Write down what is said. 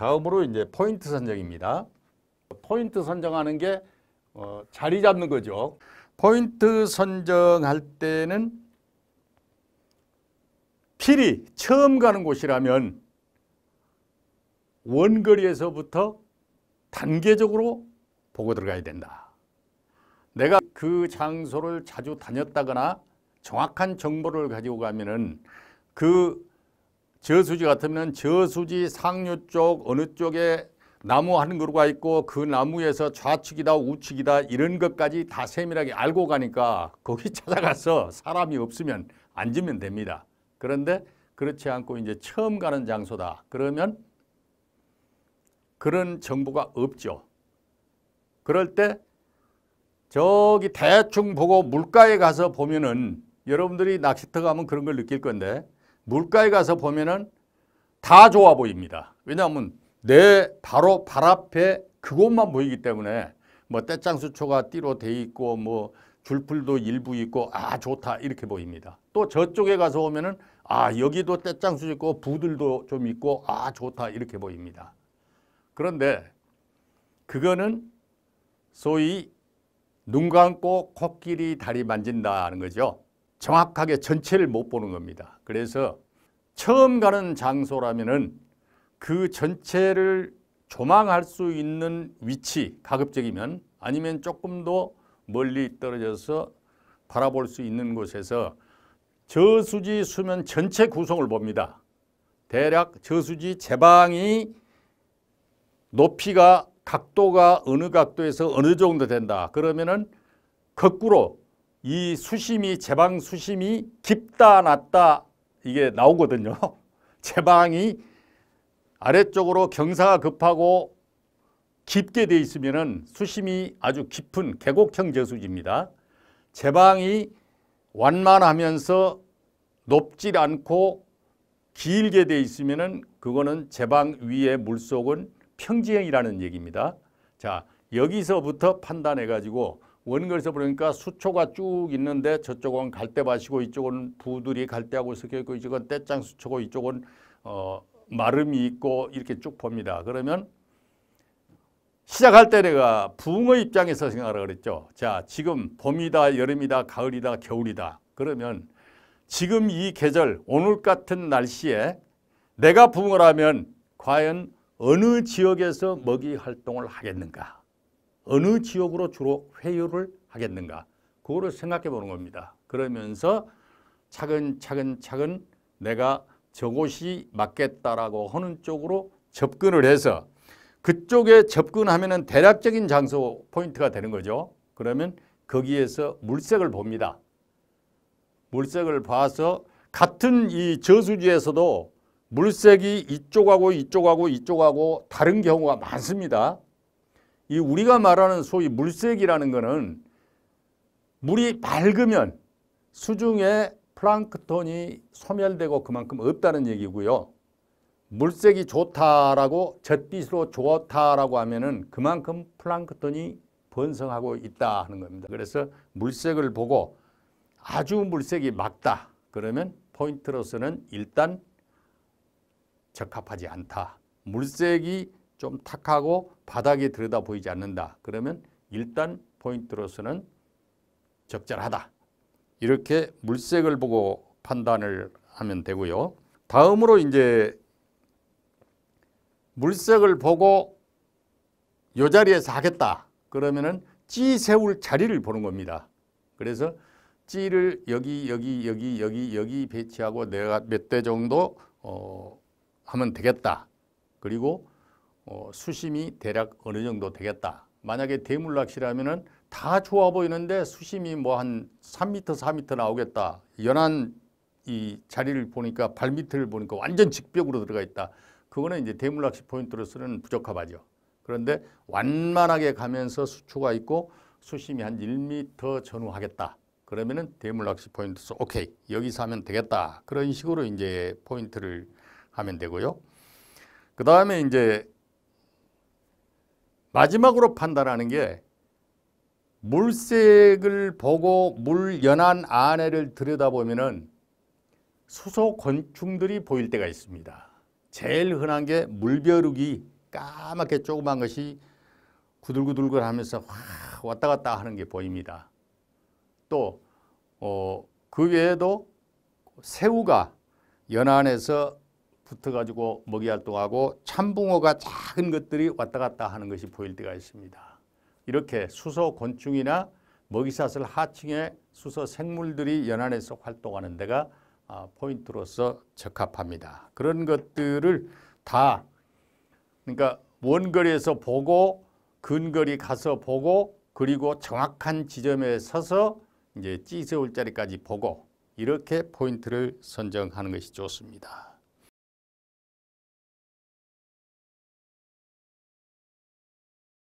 다음으로 이제 포인트 선정입니다. 포인트 선정하는 게 자리 잡는 거죠. 포인트 선정할 때는 필히 처음 가는 곳이라면 원거리에서부터 단계적으로 보고 들어가야 된다. 내가 그 장소를 자주 다녔다거나 정확한 정보를 가지고 가면은 그 저수지 같으면 저수지 상류 쪽 어느 쪽에 나무 한 그루가 있고 그 나무에서 좌측이다 우측이다 이런 것까지 다 세밀하게 알고 가니까 거기 찾아가서 사람이 없으면 앉으면 됩니다. 그런데 그렇지 않고 이제 처음 가는 장소다. 그러면 그런 정보가 없죠. 그럴 때 저기 대충 보고 물가에 가서 보면은 여러분들이 낚시터 가면 그런 걸 느낄 건데 물가에 가서 보면은 다 좋아 보입니다. 왜냐하면 내 바로 발 앞에 그곳만 보이기 때문에 뭐 떼짱수초가 띠로 돼 있고 뭐 줄풀도 일부 있고 아 좋다 이렇게 보입니다. 또 저쪽에 가서 보면은 아 여기도 떼짱수 있고 부들도 좀 있고 아 좋다 이렇게 보입니다. 그런데 그거는 소위 눈 감고 코끼리 다리 만진다는 거죠. 정확하게 전체를 못 보는 겁니다. 그래서 처음 가는 장소라면은 그 전체를 조망할 수 있는 위치, 가급적이면 아니면 조금 더 멀리 떨어져서 바라볼 수 있는 곳에서 저수지 수면 전체 구성을 봅니다. 대략 저수지 제방이 높이가 각도가 어느 각도에서 어느 정도 된다. 그러면은 거꾸로 이 수심이 제방 수심이 깊다 낮다 이게 나오거든요. 제방이 아래쪽으로 경사가 급하고 깊게 돼 있으면은 수심이 아주 깊은 계곡형 저수지입니다. 제방이 완만하면서 높지 않고 길게 돼 있으면은 그거는 제방 위의 물속은 평지형이라는 얘기입니다. 자, 여기서부터 판단해 가지고 원거리에서 보니까 수초가 쭉 있는데 저쪽은 갈대밭이고 이쪽은 부들이 갈대하고 섞여 있고 이쪽은 떼짱수초고 이쪽은 마름이 있고 이렇게 쭉 봅니다. 그러면 시작할 때 내가 붕어 입장에서 생각을 그랬죠. 자, 지금 봄이다, 여름이다, 가을이다, 겨울이다. 그러면 지금 이 계절 오늘 같은 날씨에 내가 붕어라면 과연 어느 지역에서 먹이 활동을 하겠는가? 어느 지역으로 주로 회유를 하겠는가? 그거를 생각해 보는 겁니다. 그러면서 차근차근 내가 저곳이 맞겠다라고 하는 쪽으로 접근을 해서 그쪽에 접근하면은 대략적인 장소 포인트가 되는 거죠. 그러면 거기에서 물색을 봅니다. 물색을 봐서 같은 이 저수지에서도 물색이 이쪽하고 이쪽하고 이쪽하고 다른 경우가 많습니다. 이 우리가 말하는 소위 물색이라는 것은 물이 맑으면 수중에 플랑크톤이 소멸되고 그만큼 없다는 얘기고요. 물색이 좋다라고 젖빛으로 좋다라고 하면은 그만큼 플랑크톤이 번성하고 있다 하는 겁니다. 그래서 물색을 보고 아주 물색이 맑다 그러면 포인트로서는 일단 적합하지 않다. 물색이 좀 탁하고 바닥에 들여다 보이지 않는다. 그러면 일단 포인트로서는 적절하다. 이렇게 물색을 보고 판단을 하면 되고요. 다음으로 이제 물색을 보고 이 자리에서 하겠다. 그러면은 찌 세울 자리를 보는 겁니다. 그래서 찌를 여기 배치하고 내가 몇 대 정도 하면 되겠다. 그리고 수심이 대략 어느 정도 되겠다. 만약에 대물 낚시라면은 다 좋아 보이는데 수심이 뭐 한 3m, 4m 나오겠다. 연한 이 자리를 보니까 발밑을 보니까 완전 직벽으로 들어가 있다. 그거는 이제 대물 낚시 포인트로서는 부적합하죠. 그런데 완만하게 가면서 수초가 있고 수심이 한 1m 전후하겠다. 그러면은 대물 낚시 포인트에서 오케이 여기서 하면 되겠다. 그런 식으로 이제 포인트를 하면 되고요. 그 다음에 이제 마지막으로 판단하는 게 물색을 보고 물 연안 안에를 들여다보면은 수소 곤충들이 보일 때가 있습니다. 제일 흔한 게 물벼룩이 까맣게 조그만 것이 구들구들구들 하면서 확 왔다 갔다 하는 게 보입니다. 또 그 외에도 새우가 연안에서 붙어가지고 먹이 활동하고 참붕어가 작은 것들이 왔다 갔다 하는 것이 보일 때가 있습니다. 이렇게 수소 곤충이나 먹이사슬 하층의 수소 생물들이 연안에서 활동하는 데가 포인트로서 적합합니다. 그런 것들을 다 그러니까 원거리에서 보고 근거리 가서 보고 그리고 정확한 지점에 서서 이제 찌세울 자리까지 보고 이렇게 포인트를 선정하는 것이 좋습니다.